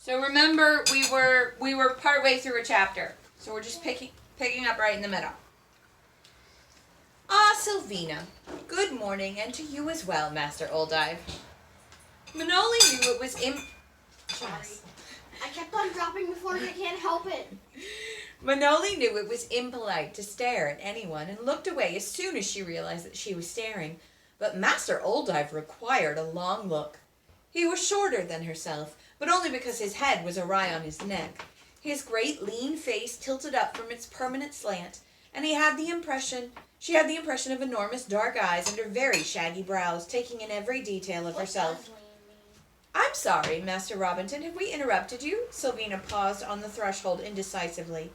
So remember, we were partway through a chapter, so we're just picking up right in the middle. Ah, Sylvina, good morning, and to you as well, Master Oldive. Manoli knew it was Sorry. I kept on dropping the fork, I can't help it. Manoli knew it was impolite to stare at anyone and looked away as soon as she realized that she was staring, but Master Oldive required a long look. He was shorter than herself, but only because his head was awry on his neck. His great lean face tilted up from its permanent slant, and she had the impression of enormous dark eyes under very shaggy brows, taking in every detail of herself. I'm sorry, Master Robinson, have we interrupted you? Sylvina paused on the threshold indecisively.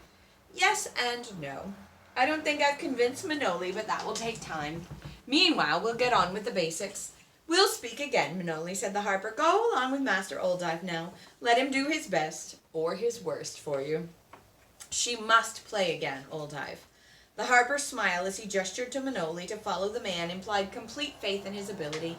Yes and no. I don't think I've convinced Manoli, but that will take time. Meanwhile, we'll get on with the basics. We'll speak again, Manoli, said the harper. Go along with Master Oldive now. Let him do his best, or his worst, for you. She must play again, Oldive. The harper's smile as he gestured to Manoli to follow the man implied complete faith in his ability.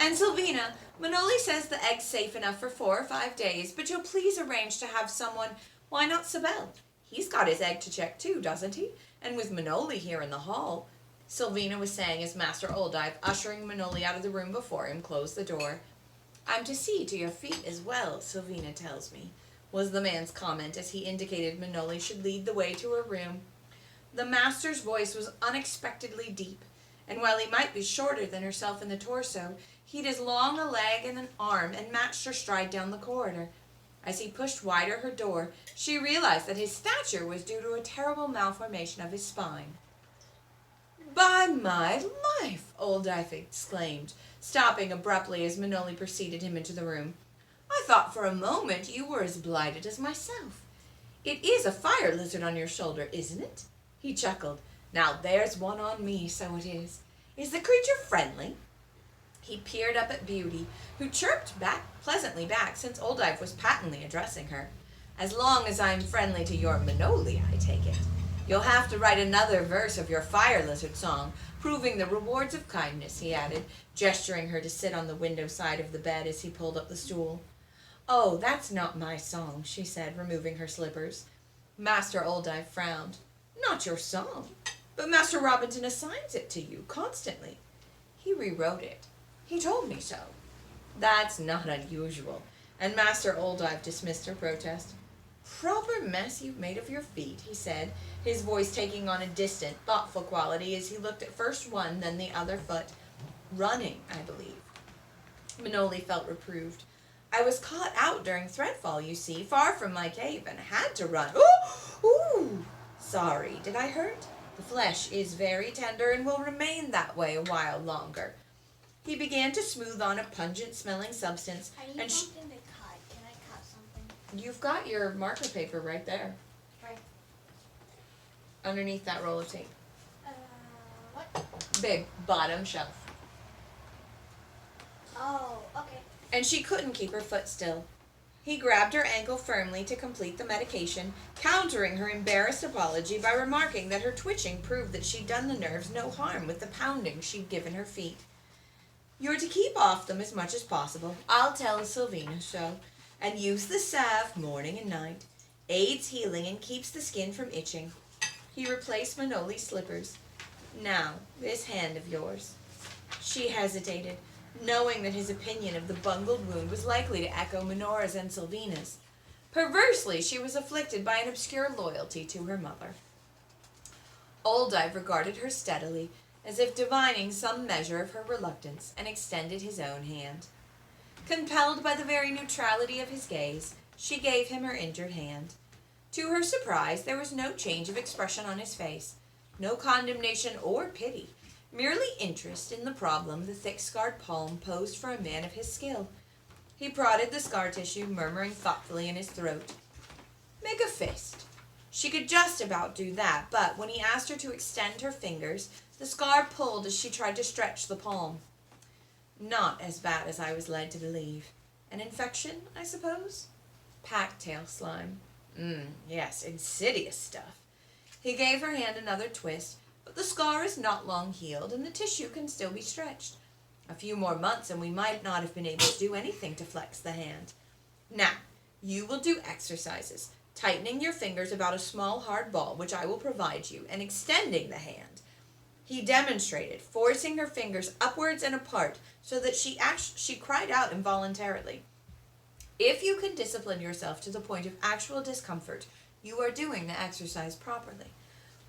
And Sylvina, Manoli says the egg's safe enough for 4 or 5 days, but you'll please arrange to have someone, why not Sibel? He's got his egg to check too, doesn't he? And with Manoli here in the hall, Sylvina was saying as Master Oldive, ushering Manoli out of the room before him, closed the door. I'm to see to your feet as well, Sylvina tells me, was the man's comment as he indicated Manoli should lead the way to her room. The master's voice was unexpectedly deep, and while he might be shorter than herself in the torso, he'd as long a leg and an arm and matched her stride down the corridor. As he pushed wider her door, she realized that his stature was due to a terrible malformation of his spine. By my life, Oldive exclaimed, stopping abruptly as Manoli preceded him into the room. I thought for a moment you were as blighted as myself. It is a fire lizard on your shoulder, isn't it? He chuckled. Now there's one on me, so it is. Is the creature friendly? He peered up at Beauty, who chirped pleasantly back, since Oldive was patently addressing her. As long as I'm friendly to your Manoli, I take it. You'll have to write another verse of your fire lizard song, proving the rewards of kindness, he added, gesturing her to sit on the window side of the bed as he pulled up the stool. Oh, that's not my song, she said, removing her slippers. Master Oldive frowned. Not your song, but Master Robinson assigns it to you constantly. He rewrote it. He told me so. That's not unusual, and Master Oldive dismissed her protest. Proper mess you've made of your feet, he said, his voice taking on a distant, thoughtful quality as he looked at first one, then the other foot. Running, I believe. Manoli felt reproved. I was caught out during threadfall, you see, far from my cave, and had to run. Ooh! Sorry, did I hurt? The flesh is very tender and will remain that way a while longer. He began to smooth on a pungent-smelling substance. I need something to cut. Can I cut something? You've got your marker paper right there. Right. Underneath that roll of tape. What? Big bottom shelf. Oh, okay. And she couldn't keep her foot still. He grabbed her ankle firmly to complete the medication, countering her embarrassed apology by remarking that her twitching proved that she'd done the nerves no harm with the pounding she'd given her feet. You're to keep off them as much as possible. I'll tell Sylvina so. And use the salve morning and night. Aids healing and keeps the skin from itching. He replaced Manoli's slippers. Now, this hand of yours. She hesitated, knowing that his opinion of the bungled wound was likely to echo Minora's and Sylvina's. Perversely, she was afflicted by an obscure loyalty to her mother. Oldive regarded her steadily, as if divining some measure of her reluctance, and extended his own hand. Compelled by the very neutrality of his gaze, she gave him her injured hand. To her surprise, there was no change of expression on his face, no condemnation or pity, merely interest in the problem the thick-scarred palm posed for a man of his skill. He prodded the scar tissue, murmuring thoughtfully in his throat. Make a fist. She could just about do that, but when he asked her to extend her fingers, the scar pulled as she tried to stretch the palm. Not as bad as I was led to believe. An infection, I suppose? Pack-tail slime. Yes, insidious stuff. He gave her hand another twist, but the scar is not long healed, and the tissue can still be stretched. A few more months, and we might not have been able to do anything to flex the hand. Now, You will do exercises, tightening your fingers about a small hard ball, which I will provide you, and extending the hand. He demonstrated, forcing her fingers upwards and apart so that she cried out involuntarily. If you can discipline yourself to the point of actual discomfort, you are doing the exercise properly.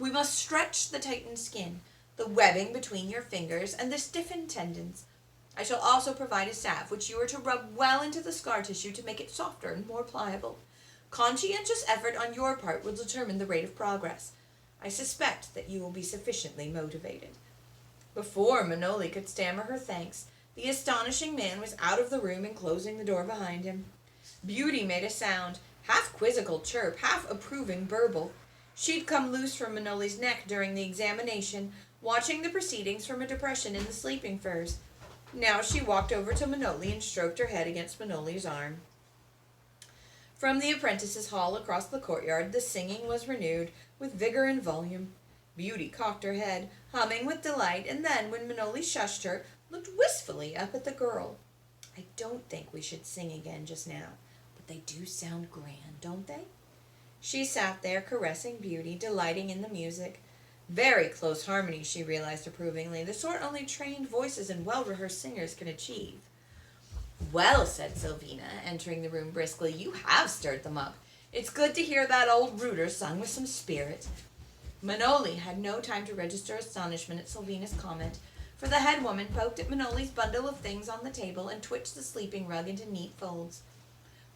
We must stretch the tightened skin, the webbing between your fingers, and the stiffened tendons. I shall also provide a salve which you are to rub well into the scar tissue to make it softer and more pliable. Conscientious effort on your part will determine the rate of progress. I suspect that you will be sufficiently motivated. Before Manoli could stammer her thanks, the astonishing man was out of the room and closing the door behind him. Beauty made a sound, half quizzical chirp, half approving burble. She'd come loose from Manoli's neck during the examination, watching the proceedings from a depression in the sleeping furs. Now she walked over to Manoli and stroked her head against Manoli's arm. From the apprentices' hall across the courtyard, the singing was renewed, with vigor and volume. Beauty cocked her head, humming with delight, and then, when Manoli shushed her, looked wistfully up at the girl. I don't think we should sing again just now, but they do sound grand, don't they? She sat there, caressing Beauty, delighting in the music. Very close harmony, she realized approvingly, the sort only trained voices and well-rehearsed singers can achieve. Well, said Sylvina, entering the room briskly, you have stirred them up. It's good to hear that old rooter sung with some spirit. Manoli had no time to register astonishment at Sylvina's comment, for the head woman poked at Manoli's bundle of things on the table and twitched the sleeping rug into neat folds.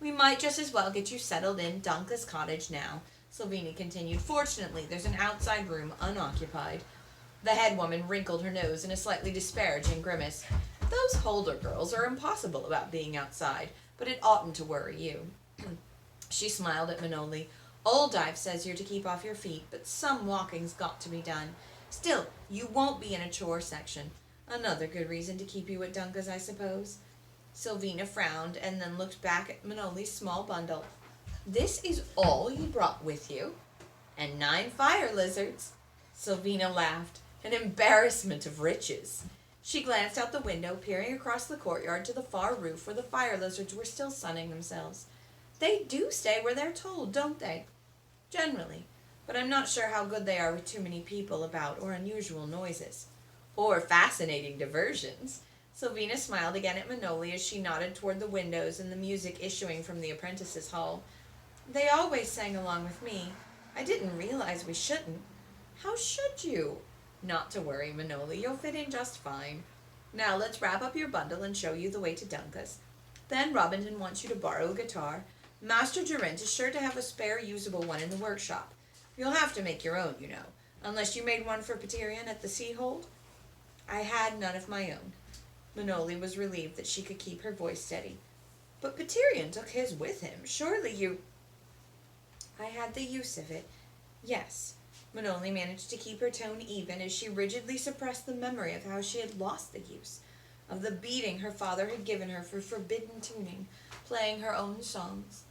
We might just as well get you settled in Dunca's cottage now, Sylvina continued. Fortunately, there's an outside room unoccupied. The head woman wrinkled her nose in a slightly disparaging grimace. Those Holder girls are impossible about being outside, but it oughtn't to worry you. She smiled at Manoli. Old Dive says you're to keep off your feet, but some walking's got to be done. Still, you won't be in a chore section. Another good reason to keep you at Dunca's, I suppose. Sylvina frowned and then looked back at Manoli's small bundle. This is all you brought with you? And 9 fire lizards. Sylvina laughed, an embarrassment of riches. She glanced out the window, peering across the courtyard to the far roof where the fire lizards were still sunning themselves. They do stay where they're told, don't they? Generally, but I'm not sure how good they are with too many people about or unusual noises. Or fascinating diversions. Sylvina smiled again at Manoli as she nodded toward the windows and the music issuing from the apprentices' hall. They always sang along with me. I didn't realize we shouldn't. How should you? Not to worry, Manoli. You'll fit in just fine. Now let's wrap up your bundle and show you the way to Dunca's. Then Robinson wants you to borrow a guitar. Master Durant is sure to have a spare usable one in the workshop. You'll have to make your own, you know, unless you made one for Peterian at the Sea-Hold. I had none of my own. Manoli was relieved that she could keep her voice steady. But Peterian took his with him. Surely you... I had the use of it. Yes. Manoli managed to keep her tone even as she rigidly suppressed the memory of how she had lost the use, of the beating her father had given her for forbidden tuning, playing her own songs.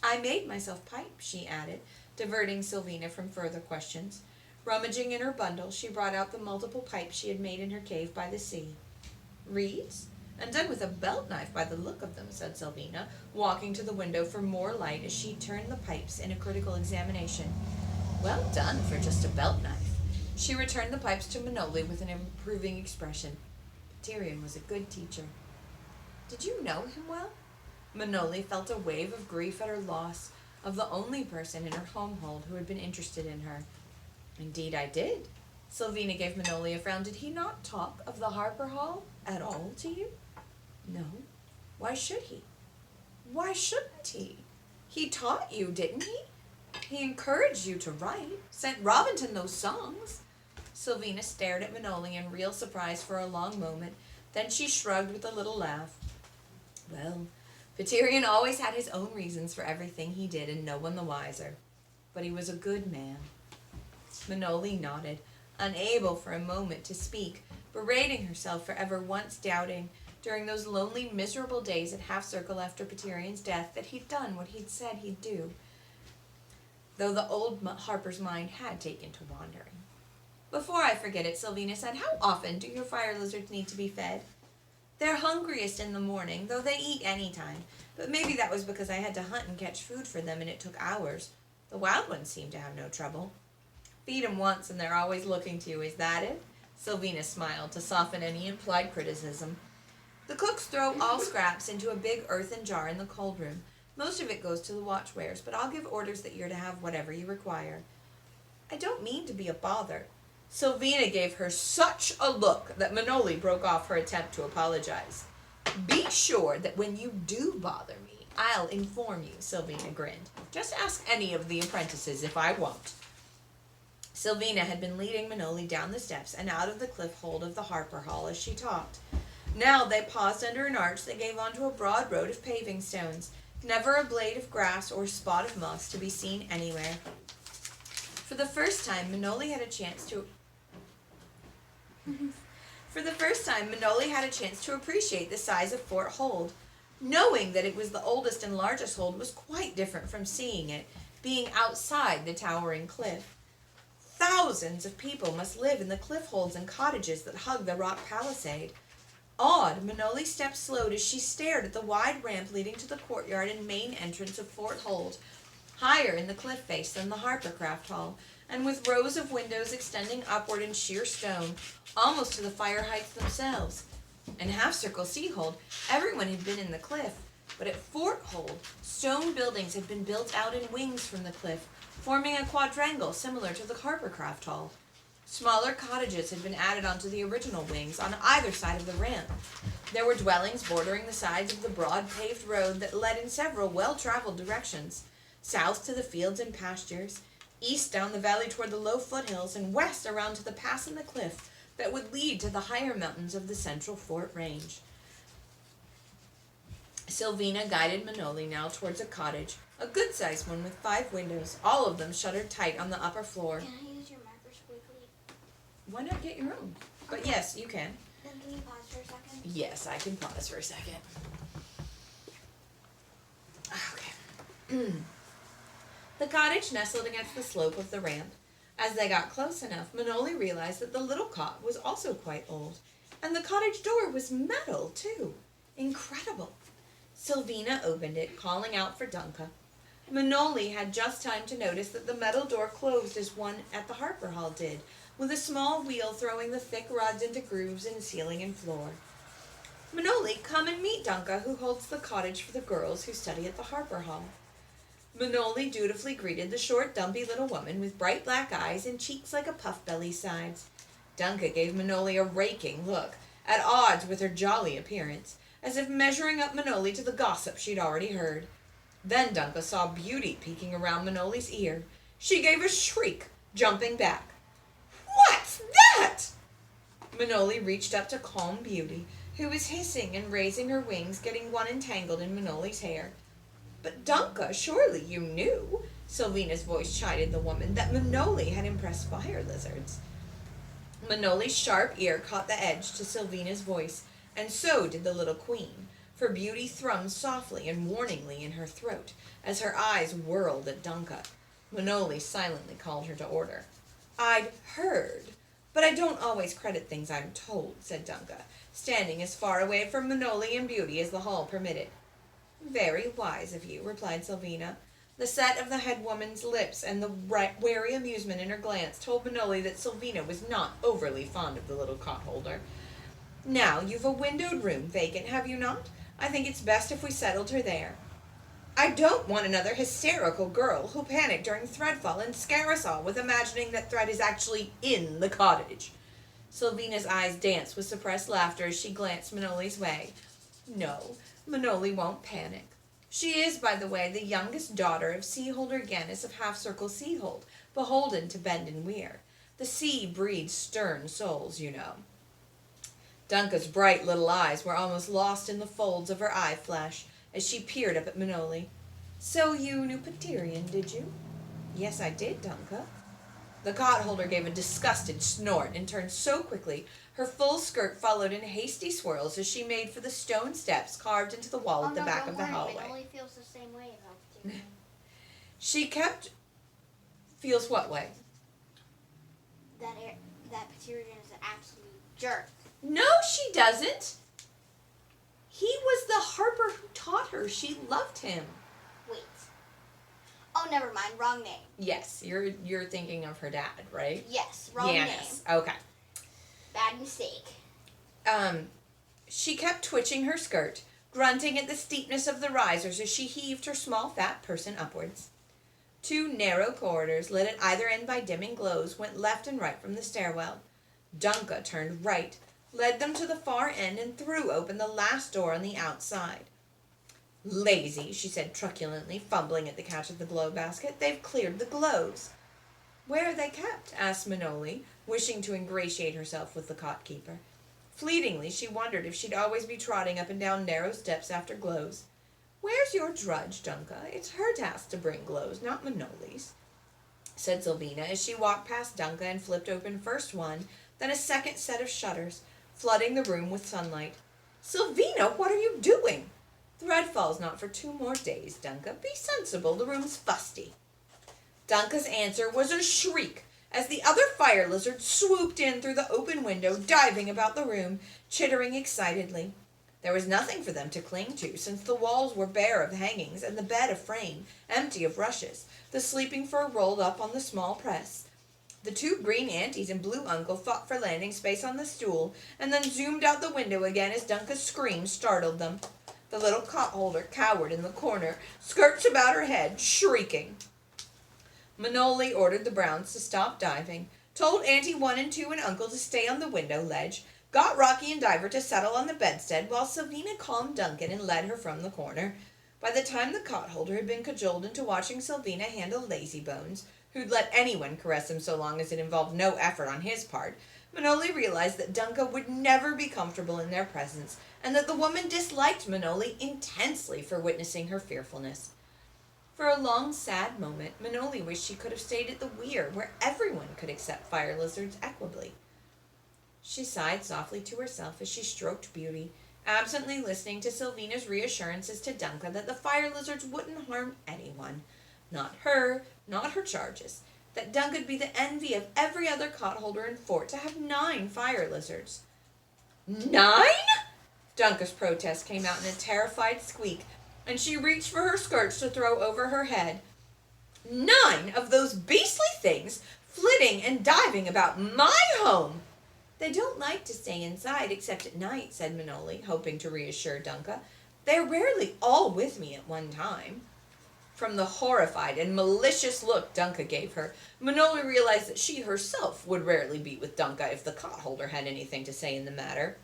I made myself pipe, she added, diverting Sylvina from further questions. Rummaging in her bundle, she brought out the multiple pipes she had made in her cave by the sea. Reeds? And done with a belt knife by the look of them, said Sylvina, walking to the window for more light as she turned the pipes in a critical examination. Well done for just a belt knife. She returned the pipes to Manoli with an improving expression. Peterian was a good teacher. Did you know him well? Manoli felt a wave of grief at her loss of the only person in her homehold who had been interested in her. Indeed I did. Sylvina gave Manoli a frown. Did he not talk of the Harper Hall at all to you? No. Why should he? Why shouldn't he? He taught you, didn't he? He encouraged you to write, sent Robinson those songs. Sylvina stared at Manoli in real surprise for a long moment. Then she shrugged with a little laugh. Well, Peterian always had his own reasons for everything he did, and no one the wiser. But he was a good man. Manoli nodded, unable for a moment to speak, berating herself for ever once doubting, during those lonely, miserable days at Half Circle after Peterian's death, that he'd done what he'd said he'd do, though the old Harper's mind had taken to wandering. Before I forget it, Sylvina said, how often do your fire lizards need to be fed? They're hungriest in the morning, though they eat any time. But maybe that was because I had to hunt and catch food for them and it took hours. The wild ones seem to have no trouble. Feed 'em once and they're always looking to you, is that it? Sylvina smiled to soften any implied criticism. The cooks throw all scraps into a big earthen jar in the cold room. Most of it goes to the watchwares, but I'll give orders that you're to have whatever you require. I don't mean to be a bother. Sylvina gave her such a look that Manoli broke off her attempt to apologize. Be sure that when you do bother me, I'll inform you, Sylvina grinned. Just ask any of the apprentices if I won't. Sylvina had been leading Manoli down the steps and out of the cliff hold of the Harper Hall as she talked. Now they paused under an arch that gave onto a broad road of paving stones. Never a blade of grass or spot of moss to be seen anywhere. For the first time, Manoli had a chance to appreciate the size of Fort Hold. Knowing that it was the oldest and largest hold was quite different from seeing it, being outside the towering cliff. Thousands of people must live in the cliff holds and cottages that hug the rock palisade. Awed, Manoli stepped slowed as she stared at the wide ramp leading to the courtyard and main entrance of Fort Hold, higher in the cliff face than the Harpercraft Hall, and with rows of windows extending upward in sheer stone, almost to the fire heights themselves. In Half-Circle Sea-Hold, everyone had been in the cliff, but at Fort Hold, stone buildings had been built out in wings from the cliff, forming a quadrangle similar to the Harpercraft Hall. Smaller cottages had been added onto the original wings on either side of the ramp. There were dwellings bordering the sides of the broad paved road that led in several well-traveled directions, south to the fields and pastures, east down the valley toward the low foothills, and west around to the pass in the cliff that would lead to the higher mountains of the central fort range. Sylvina guided Manoli now towards a cottage, a good-sized one with 5 windows, all of them shuttered tight on the upper floor. Can I use your marker squiggly? Why not get your own? But yes, you can. Then can you pause for a second? Yes, I can pause for a second. Okay. The cottage nestled against the slope of the ramp. As they got close enough, Manoli realized that the little cot was also quite old, and the cottage door was metal, too. Incredible. Sylvina opened it, calling out for Dunca. Manoli had just time to notice that the metal door closed as one at the Harper Hall did, with a small wheel throwing the thick rods into grooves in ceiling and floor. Manoli, come and meet Dunca, who holds the cottage for the girls who study at the Harper Hall. Manoli dutifully greeted the short, dumpy little woman with bright black eyes and cheeks like a puff-belly's sides. Dunca gave Manoli a raking look, at odds with her jolly appearance, as if measuring up Manoli to the gossip she'd already heard. Then Dunca saw Beauty peeking around Manoli's ear. She gave a shriek, jumping back. What's that? Manoli reached up to calm Beauty, who was hissing and raising her wings, getting one entangled in Manoli's hair. But Dunca, surely you knew, Sylvina's voice chided the woman, that Manoli had impressed fire lizards. Manoli's sharp ear caught the edge to Sylvina's voice, and so did the little queen, for Beauty thrummed softly and warningly in her throat, as her eyes whirled at Dunca. Manoli silently called her to order. I'd heard, but I don't always credit things I'm told, said Dunca, standing as far away from Manoli and Beauty as the hall permitted. Very wise of you, replied Sylvina. The set of the head woman's lips and the wary amusement in her glance told Manoli that Sylvina was not overly fond of the little cot-holder. Now, you've a windowed room vacant, have you not? I think it's best if we settled her there. I don't want another hysterical girl who'll panic during Threadfall and scare us all with imagining that Thread is actually in the cottage. Sylvina's eyes danced with suppressed laughter as she glanced Manoli's way. No, Manoli won't panic. She is, by the way, the youngest daughter of Seaholder Gannis of Half-Circle Sea-Hold, beholden to Bend and Weir. The sea breeds stern souls, you know. Dunca's bright little eyes were almost lost in the folds of her eye flash as she peered up at Manoli. So you knew Paterian, did you? Yes, I did, Dunca. The cot-holder gave a disgusted snort and turned so quickly her full skirt followed in hasty swirls as she made for the stone steps carved into the wall at the back of the hallway. Manoli feels the same way about Paterian. She feels what way? That Paterian is an absolute jerk. No, she doesn't. He was the harper who taught her. She loved him. Wait. Oh, never mind. Wrong name. Yes, you're thinking of her dad, right? Yes, wrong name. Okay. Bad mistake. She kept twitching her skirt, grunting at the steepness of the risers as she heaved her small fat person upwards. 2 narrow corridors, lit at either end by dimming glows, went left and right from the stairwell. Dunca turned right, led them to the far end, and threw open the last door on the outside. Lazy, she said truculently, fumbling at the catch of the glow basket. They've cleared the glows. Where are they kept? Asked Manoli, wishing to ingratiate herself with the cot-keeper. Fleetingly, she wondered if she'd always be trotting up and down narrow steps after glows. Where's your drudge, Dunca? It's her task to bring glows, not Manoli's, said Sylvina as she walked past Dunca and flipped open first one, then a second set of shutters, flooding the room with sunlight. Sylvina, what are you doing? Threadfall's not for 2 more days, Dunca. Be sensible, the room's fusty. Dunca's answer was a shriek as the other fire lizards swooped in through the open window, diving about the room, chittering excitedly. There was nothing for them to cling to, since the walls were bare of hangings and the bed a frame, empty of rushes, the sleeping fur rolled up on the small press. The 2 green aunties and blue uncle fought for landing space on the stool, and then zoomed out the window again as Dunca's scream startled them. The little cot-holder cowered in the corner, skirts about her head, shrieking. Manoli ordered the Browns to stop diving, told Auntie 1 and 2 and Uncle to stay on the window ledge, got Rocky and Diver to settle on the bedstead, while Sylvina calmed Duncan and led her from the corner. By the time the cot-holder had been cajoled into watching Sylvina handle Lazybones, who'd let anyone caress him so long as it involved no effort on his part, Manoli realized that Dunca would never be comfortable in their presence, and that the woman disliked Manoli intensely for witnessing her fearfulness. For a long, sad moment, Manoli wished she could have stayed at the weir, where everyone could accept fire lizards equably. She sighed softly to herself as she stroked Beauty, absently listening to Sylvina's reassurances to Dunca that the fire lizards wouldn't harm anyone. Not her, not her charges. That Dunca'd be the envy of every other cot-holder in Fort to have 9 fire lizards. 9? Dunca's protest came out in a terrified squeak, and she reached for her skirts to throw over her head. 9 of those beastly things flitting and diving about my home! They don't like to stay inside except at night, said Manoli, hoping to reassure Dunca. They're rarely all with me at one time. From the horrified and malicious look Dunca gave her, Manoli realized that she herself would rarely be with Dunca if the cot-holder had anything to say in the matter.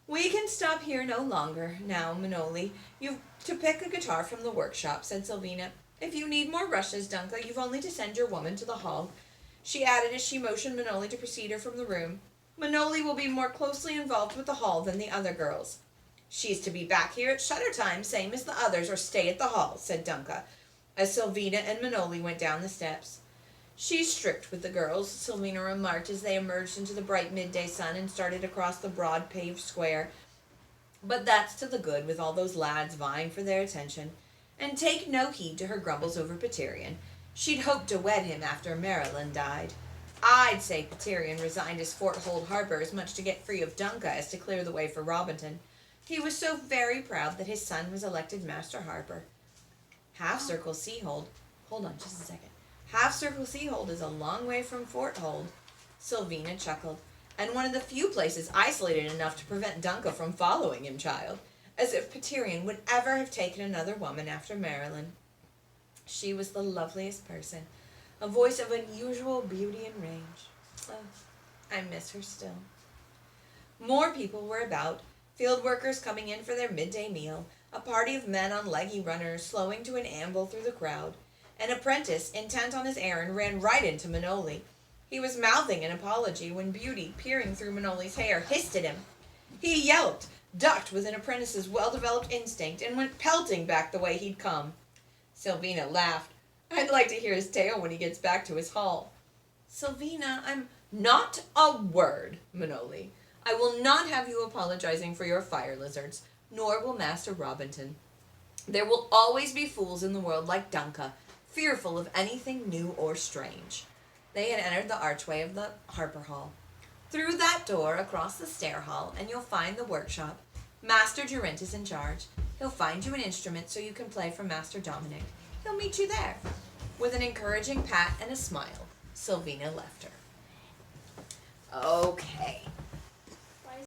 We can stop here no longer, now, Manoli. You've to pick a guitar from the workshop, said Sylvina. If you need more rushes, Dunca, you've only to send your woman to the hall, she added as she motioned Manoli to precede her from the room. Manoli will be more closely involved with the hall than the other girls. She's to be back here at shutter time, same as the others, or stay at the hall, said Dunca, as Sylvina and Manoli went down the steps. She's strict with the girls, Sylvina remarked as they emerged into the bright midday sun and started across the broad paved square. But that's to the good, with all those lads vying for their attention. And take no heed to her grumbles over Paterian. She'd hoped to wed him after Marilyn died. I'd say Paterian resigned his Fort Hold Harbor as much to get free of Dunca as to clear the way for Robinton. He was so very proud that his son was elected Master Harper. Half-Circle Seahold. Hold on just a second. Half-Circle Seahold is a long way from Fort Hold. Sylvina chuckled. And one of the few places isolated enough to prevent Dunca from following him, child. As if Paterian would ever have taken another woman after Marilyn. She was the loveliest person. A voice of unusual beauty and range. Oh, I miss her still. More people were about. Field workers coming in for their midday meal. A party of men on leggy runners slowing to an amble through the crowd. An apprentice, intent on his errand, ran right into Manoli. He was mouthing an apology when Beauty, peering through Manoli's hair, hissed at him. He yelped, ducked with an apprentice's well-developed instinct, and went pelting back the way he'd come. Sylvina laughed. I'd like to hear his tale when he gets back to his hall. Sylvina, I'm not a word, Manoli. I will not have you apologizing for your fire lizards, nor will Master Robinton. There will always be fools in the world like Dunca, fearful of anything new or strange. They had entered the archway of the Harper Hall. Through that door, across the stair hall, and you'll find the workshop. Master Durant is in charge. He'll find you an instrument so you can play for Master Dominic. He'll meet you there." With an encouraging pat and a smile, Sylvina left her. Okay.